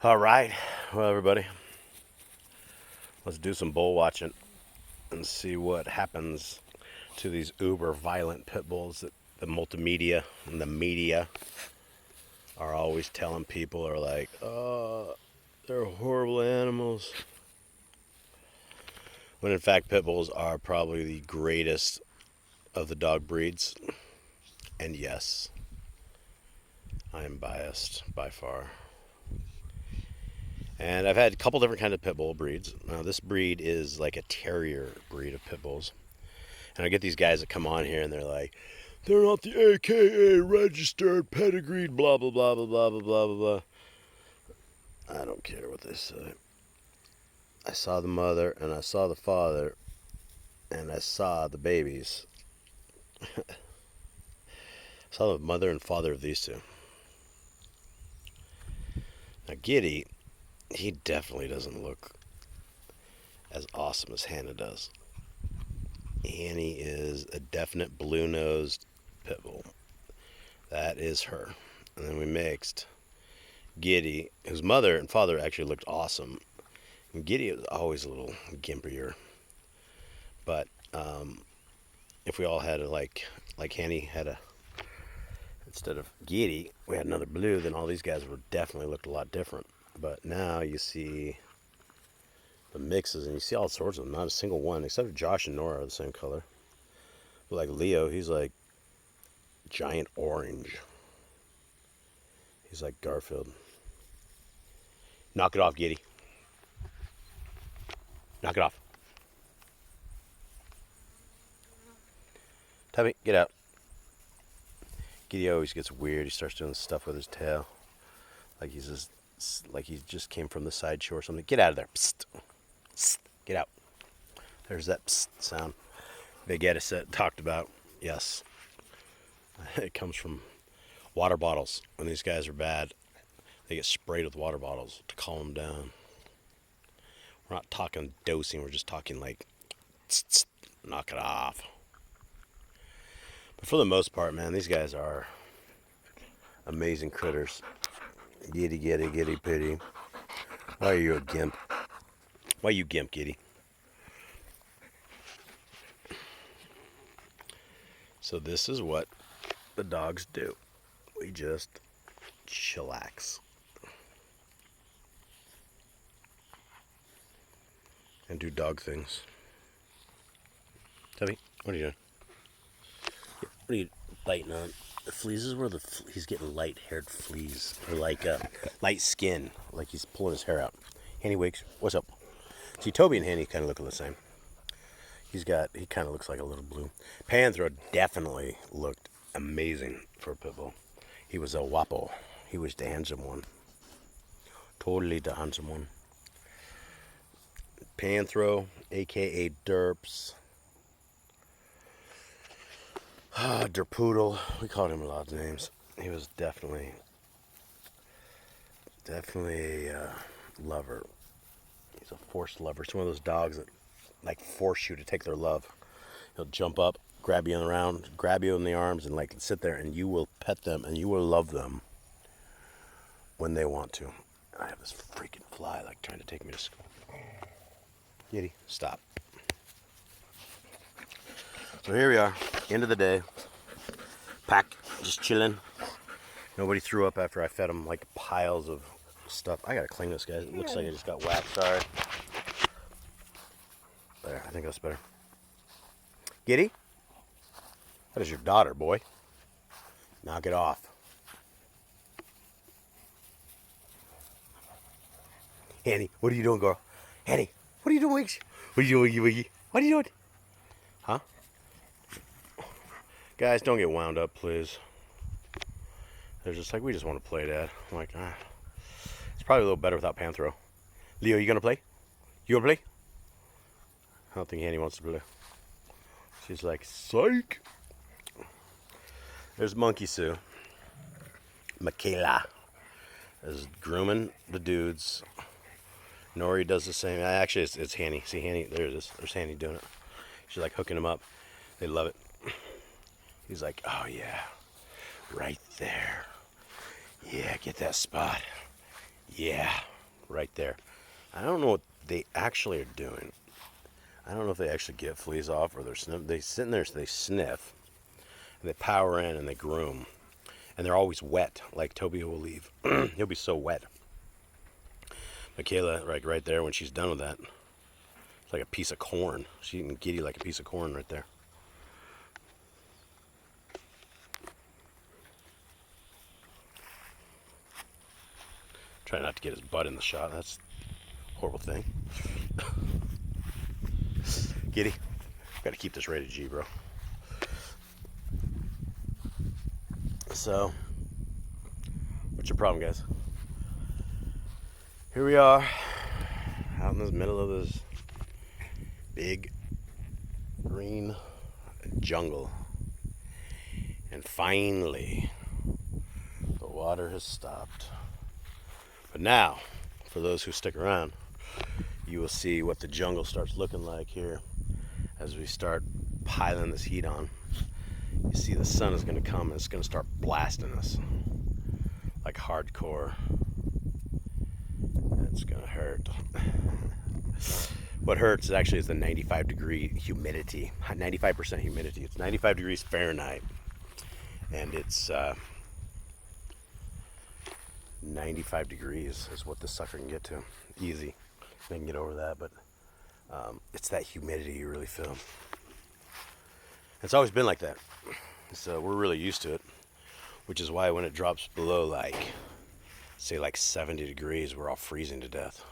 All right, well, everybody, let's do some bull watching and see what happens to these uber violent pit bulls that the multimedia and the media are always telling people are like, oh, they're horrible animals. When in fact, pit bulls are probably the greatest of the dog breeds. And yes, I am biased by far. And I've had a couple different kinds of pit bull breeds. Now, this breed is like a terrier breed of pit bulls. And I get these guys that come on here and they're like, they're not the AKA registered, pedigreed, blah, blah, blah, blah, blah, blah, blah, blah. I don't care what they say. I saw the mother and I saw the father and I saw the babies. I saw the mother and father of these two. Now, Giddy, he definitely doesn't look as awesome as Hannah does. Annie is a definite blue-nosed pit bull. That is her. And then we mixed Giddy, whose mother and father actually looked awesome. And Giddy was always a little gimpier. But if we all had like Annie had instead of Giddy, we had another blue, then all these guys would definitely looked a lot different. But now you see the mixes, and you see all sorts of them. Not a single one, except for Josh and Nora are the same color. But like Leo, he's like giant orange. He's like Garfield. Knock it off, Giddy. Knock it off. Tubby, get out. Giddy always gets weird. He starts doing stuff with his tail. Like he just came from the sideshow or something. Get out of there. Psst. Psst. Get out. There's that psst sound Big Edison talked about. Yes. It comes from water bottles. When these guys are bad, they get sprayed with water bottles to calm them down. We're not talking dosing. We're just talking like, tss, tss, knock it off. But for the most part, man, these guys are amazing critters. Giddy, giddy, giddy, pitty. Why are you a gimp? Why you gimp, Giddy? So this is what the dogs do. We just chillax. And do dog things. Tubby, what are you doing? What are you biting on? The fleas is where he's getting light-haired fleas, or like light skin, like he's pulling his hair out. Hanny Wigs, what's up? See, Toby and Hanny kind of look the same. He kind of looks like a little blue. Panthro definitely looked amazing for a pit bull. He was a guapo. He was the handsome one. Totally the handsome one. Panthro, aka Derps. Derpoodle. We called him a lot of names. He was definitely a lover. He's a forced lover. It's one of those dogs that like force you to take their love. He'll jump up, grab you around, grab you in the arms, and like sit there, and you will pet them and you will love them when they want to. And I have this freaking fly like trying to take me to school. Giddy, stop. So here we are, end of the day. Pack, just chilling. Nobody threw up after I fed them like piles of stuff. I gotta clean this, guys. It looks like I just got whacked. Sorry. There, I think that's better. Giddy? That is your daughter, boy. Knock it off. Annie, what are you doing, girl? Annie, what are you doing, Wiggs? What are you doing, Wiggy? What are you doing? Huh? Guys, don't get wound up, please. They're just like, we just want to play, Dad. I'm like, it's probably a little better without Panthro. Leo, you gonna play? You gonna play? I don't think Annie wants to play. She's like, psych. There's Monkey Sue. Michaela is grooming the dudes. Nori does the same. Actually, it's Hanny. See, Hanny, there it is. There's Hanny doing it. She's like hooking him up. They love it. He's like, oh yeah, right there. Yeah, get that spot. Yeah. right there. I don't know what they actually are doing. I don't know if they actually get fleas off or they're they sit in there, so they sniff, and they power in and they groom, and they're always wet. Like Toby will leave, he'll be so wet. Michaela, right there, when she's done with that, it's like a piece of corn. She's eating giddy like a piece of corn right there. Try not to get his butt in the shot. That's a horrible thing. Giddy, got to keep this rated G, bro. So, what's your problem, guys? Here we are, out in the middle of this big green jungle. And finally, the water has stopped. But now, for those who stick around, you will see what the jungle starts looking like here as we start piling this heat on. You see the sun is going to come and it's going to start blasting us like hardcore. It's going to hurt. What hurts actually is the 95-degree humidity, 95% humidity. It's 95 degrees Fahrenheit, and it's 95 degrees is what this sucker can get to. Easy. They can get over that, but it's that humidity you really feel. It's always been like that, so we're really used to it, which is why when it drops below say 70 degrees, we're all freezing to death.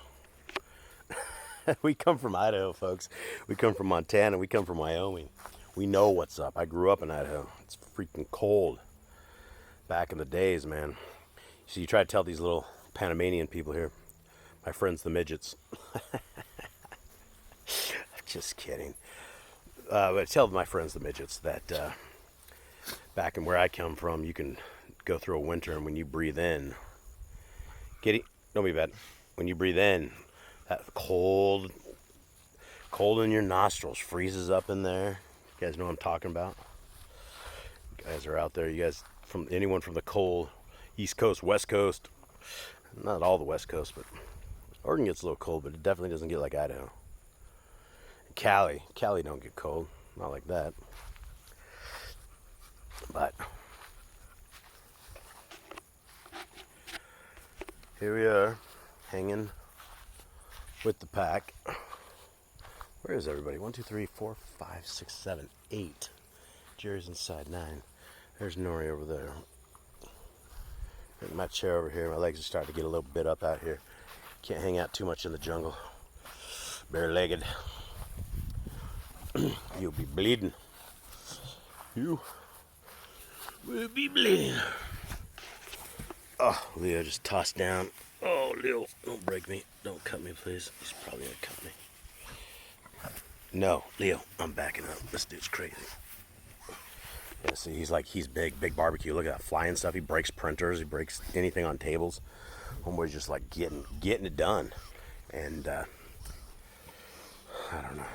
We come from Idaho, folks. We come from Montana. We come from Wyoming. We know what's up. I grew up in Idaho. It's freaking cold back in the days, man. So you try to tell these little Panamanian people here, my friends the midgets. Just kidding. But I tell my friends the midgets that back in where I come from, you can go through a winter, and when you breathe in, Giddy, don't be bad. When you breathe in, that cold in your nostrils freezes up in there. You guys know what I'm talking about? You guys are out there. You guys, anyone from the cold East Coast, West Coast, not all the West Coast, but Oregon gets a little cold, but it definitely doesn't get like Idaho. Cali don't get cold, not like that. But here we are, hanging with the pack. Where is everybody? 1, 2, 3, 4, 5, 6, 7, 8. Jerry's inside 9. There's Nori over there. Got my chair over here. My legs are starting to get a little bit up out here. Can't hang out too much in the jungle. Bare-legged. You'll be bleeding. You will be bleeding. Oh, Leo just tossed down. Oh, Leo, don't break me. Don't cut me, please. He's probably gonna cut me. No, Leo, I'm backing up. This dude's crazy. Yeah, see, he's big barbecue. Look at that flying stuff. He breaks printers. He breaks anything on tables. Homeboy's just like getting it done. And I don't know.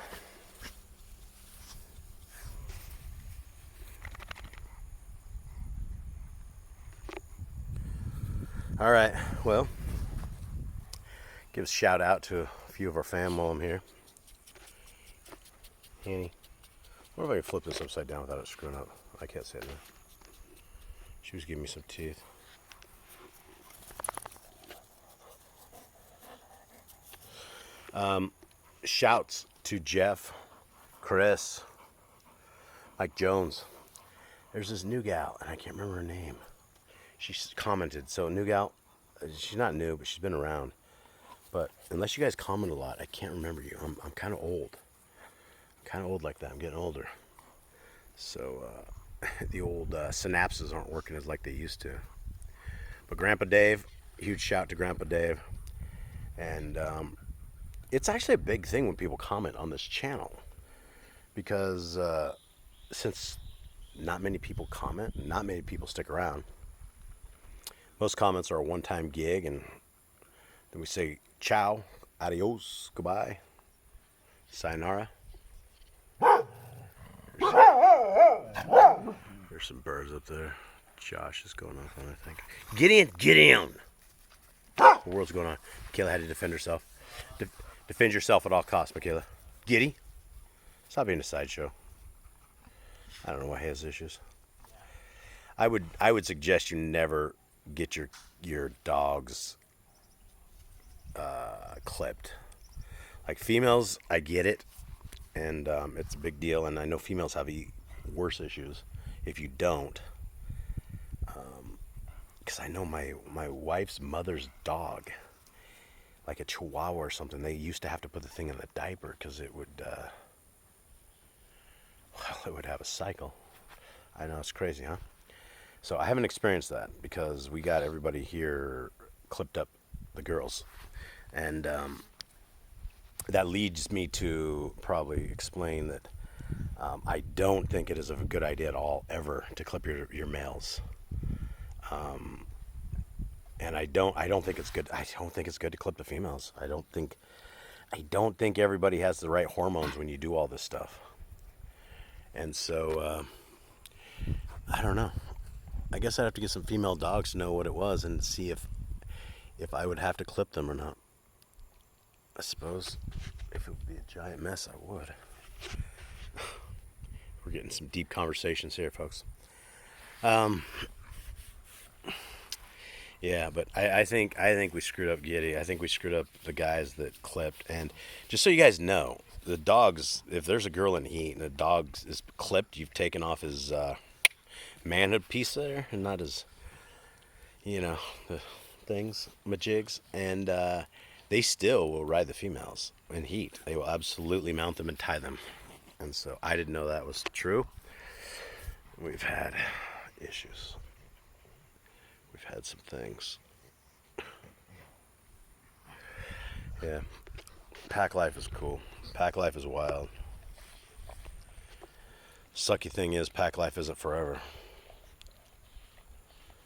All right, well, give a shout out to a few of our fam while I'm here. Annie, what if I can flip this upside down without it screwing up? I can't say it now. She was giving me some teeth. Shouts to Jeff, Chris, Mike Jones. There's this new gal, and I can't remember her name. She commented. So new gal, she's not new, but she's been around. But unless you guys comment a lot, I can't remember you. I'm kind of old. Kind of old like that. I'm getting older. So the old synapses aren't working as like they used to. But Grandpa Dave, huge shout to Grandpa Dave. And it's actually a big thing when people comment on this channel. Because since not many people comment, not many people stick around. Most comments are a one-time gig, and then we say ciao, adios, goodbye, sayonara. There's some birds up there. Josh is going off on, I think. Get in! What the world's going on? Michaela had to defend herself. Defend yourself at all costs, Michaela. Giddy. Stop being a sideshow. I don't know why he has issues. I would suggest you never get your dogs clipped. Like females, I get it, and it's a big deal. And I know females have worse issues if you don't. Because I know my wife's mother's dog, like a Chihuahua or something, they used to have to put the thing in the diaper because it would, it would have a cycle. I know, it's crazy, huh? So I haven't experienced that because we got everybody here clipped up, the girls. And that leads me to probably explain that I don't think it is a good idea at all ever to clip your males. And I don't think it's good. I don't think it's good to clip the females. I don't think everybody has the right hormones when you do all this stuff. And so I don't know. I guess I'd have to get some female dogs to know what it was and see if I would have to clip them or not. I suppose if it would be a giant mess, I would. We're getting some deep conversations here, folks. Yeah, but I think we screwed up Giddy. I think we screwed up the guys that clipped. And just so you guys know, the dogs, if there's a girl in heat and the dog is clipped, you've taken off his manhood piece there and not his, the things, majigs. And they still will ride the females in heat. They will absolutely mount them and tie them. And so I didn't know that was true. We've had issues. We've had some things. Yeah. Pack life is cool. Pack life is wild. Sucky thing is, pack life isn't forever.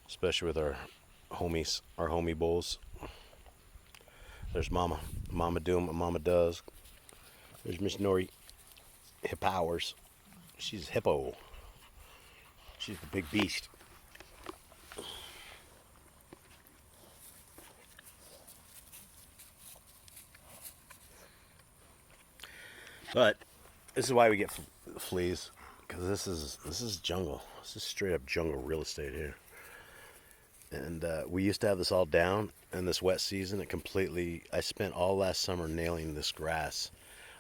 Especially with our homies, our homie bulls. There's Mama. Mama doing what Mama does. There's Miss Nori. Hip hours. She's hippo. She's the big beast. But this is why we get fleas, because this is jungle. This is straight up jungle real estate here. And we used to have this all down. And this wet season, I spent all last summer nailing this grass.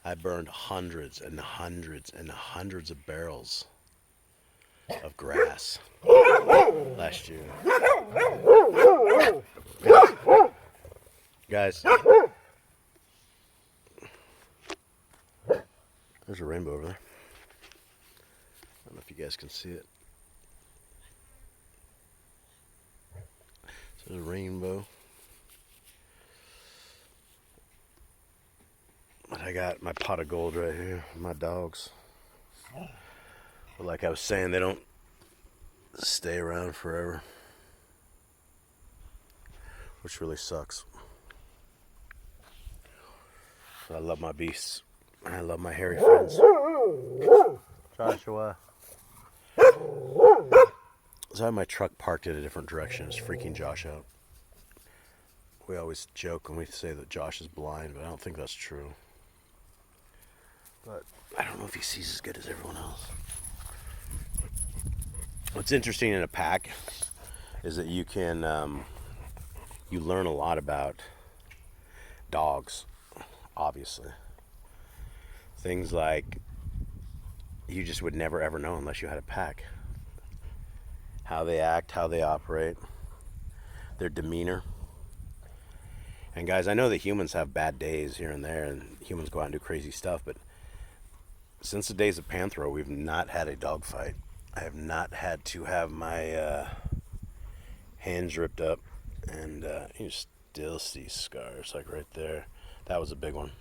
I burned hundreds and hundreds and hundreds of barrels of grass last year. Guys, there's a rainbow over there. I don't know if you guys can see it. So there's a rainbow. But I got my pot of gold right here, my dogs. But like I was saying, they don't stay around forever, which really sucks. So I love my beasts. I love my hairy friends. Joshua. So I have my truck parked in a different direction. It's freaking Josh out. We always joke when we say that Josh is blind, but I don't think that's true. But I don't know if he sees as good as everyone else. What's interesting in a pack is that you can you learn a lot about dogs, obviously. Things like you just would never ever know unless you had a pack. How they act, how they operate, their demeanor. And guys, I know that humans have bad days here and there, and humans go out and do crazy stuff, but since the days of Panthro, we've not had a dog fight. I have not had to have my hands ripped up, and you still see scars, like right there. That was a big one.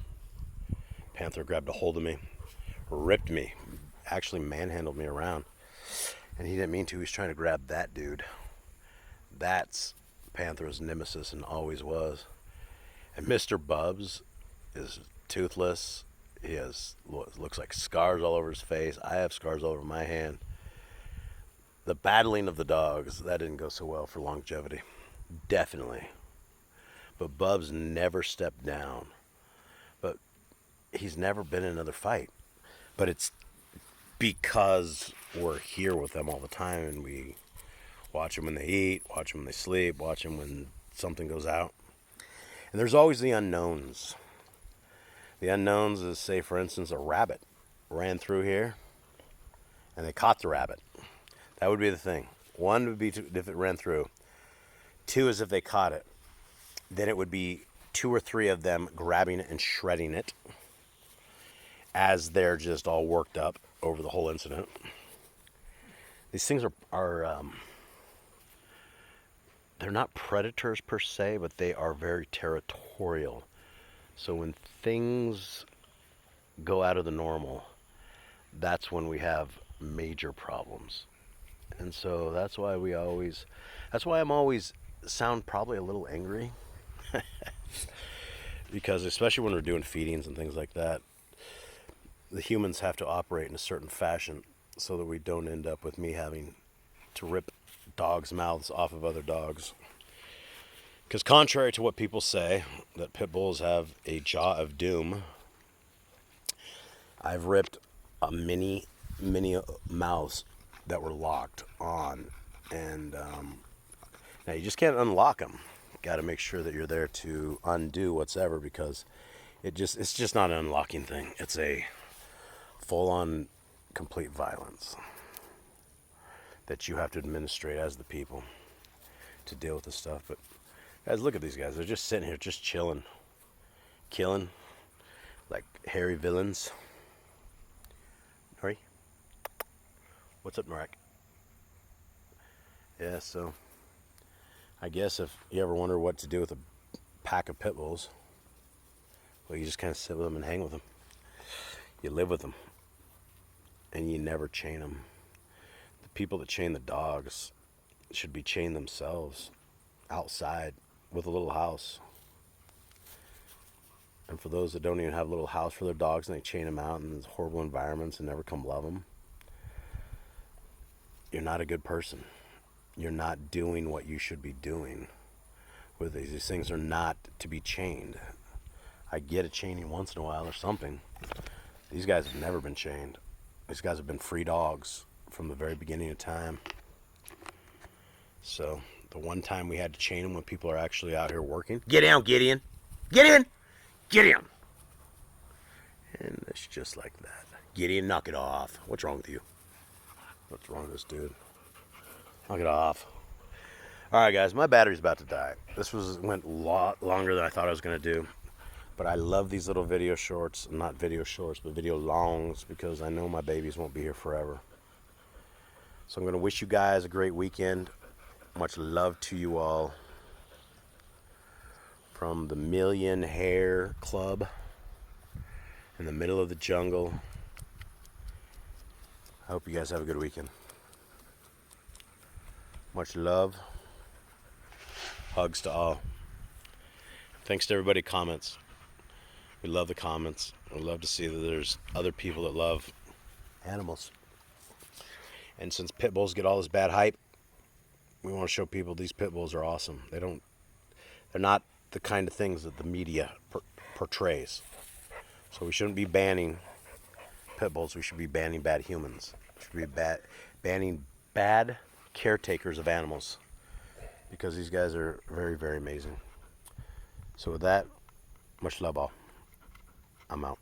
Panther grabbed a hold of me, ripped me, actually manhandled me around, and he didn't mean to. He was trying to grab that dude. That's Panther's nemesis and always was. And Mr. Bubs is toothless. He looks like scars all over his face. I have scars all over my hand. The battling of the dogs, that didn't go so well for longevity. Definitely. But Bub's never stepped down. But he's never been in another fight. But it's because we're here with them all the time, and we watch them when they eat, watch them when they sleep, watch them when something goes out. And there's always the unknowns. The unknowns is, say, for instance, a rabbit ran through here, and they caught the rabbit. That would be the thing. One would be if it ran through. Two is if they caught it. Then it would be 2 or 3 of them grabbing it and shredding it as they're just all worked up over the whole incident. These things are they're not predators per se, but they are very territorial. So when things go out of the normal, that's when we have major problems. And so that's why I'm always sound probably a little angry. Because especially when we're doing feedings and things like that, the humans have to operate in a certain fashion so that we don't end up with me having to rip dogs' mouths off of other dogs. Because contrary to what people say, that pit bulls have a jaw of doom, I've ripped many mouths that were locked on. And now you just can't unlock them. Got to make sure that you're there to undo whatsoever, because it's just not an unlocking thing. It's a full-on complete violence that you have to administrate as the people to deal with this stuff. But guys, look at these guys. They're just sitting here, just chilling, killing like hairy villains. Hurry. What's up, Marek? Yeah, so I guess if you ever wonder what to do with a pack of pit bulls, well, you just kind of sit with them and hang with them. You live with them, and you never chain them. The people that chain the dogs should be chained themselves outside with a little house. And for those that don't even have a little house for their dogs, and they chain them out in these horrible environments and never come love them, you're not a good person. You're not doing what you should be doing with these. These things are not to be chained. I get a chaining once in a while or something. These guys have never been chained. These guys have been free dogs from the very beginning of time. So the one time we had to chain them when people are actually out here working. Get down, Gideon. Get in. Get in. And it's just like that. Gideon, knock it off. What's wrong with you? What's wrong with this dude? Knock it off. All right, guys, my battery's about to die. This went a lot longer than I thought I was going to do. But I love these little video shorts. Not video shorts, but video longs, because I know my babies won't be here forever. So I'm going to wish you guys a great weekend. Much love to you all. From the Million Hair Club in the middle of the jungle. I hope you guys have a good weekend. Much love. Hugs to all. Thanks to everybody who comments. We love the comments. We love to see that there's other people that love animals. And since pit bulls get all this bad hype, we want to show people these pit bulls are awesome. They're not the kind of things that the media portrays. So we shouldn't be banning pit bulls. We should be banning bad humans. We should be banning bad caretakers of animals, because these guys are very, very amazing. So with that, much love all. I'm out.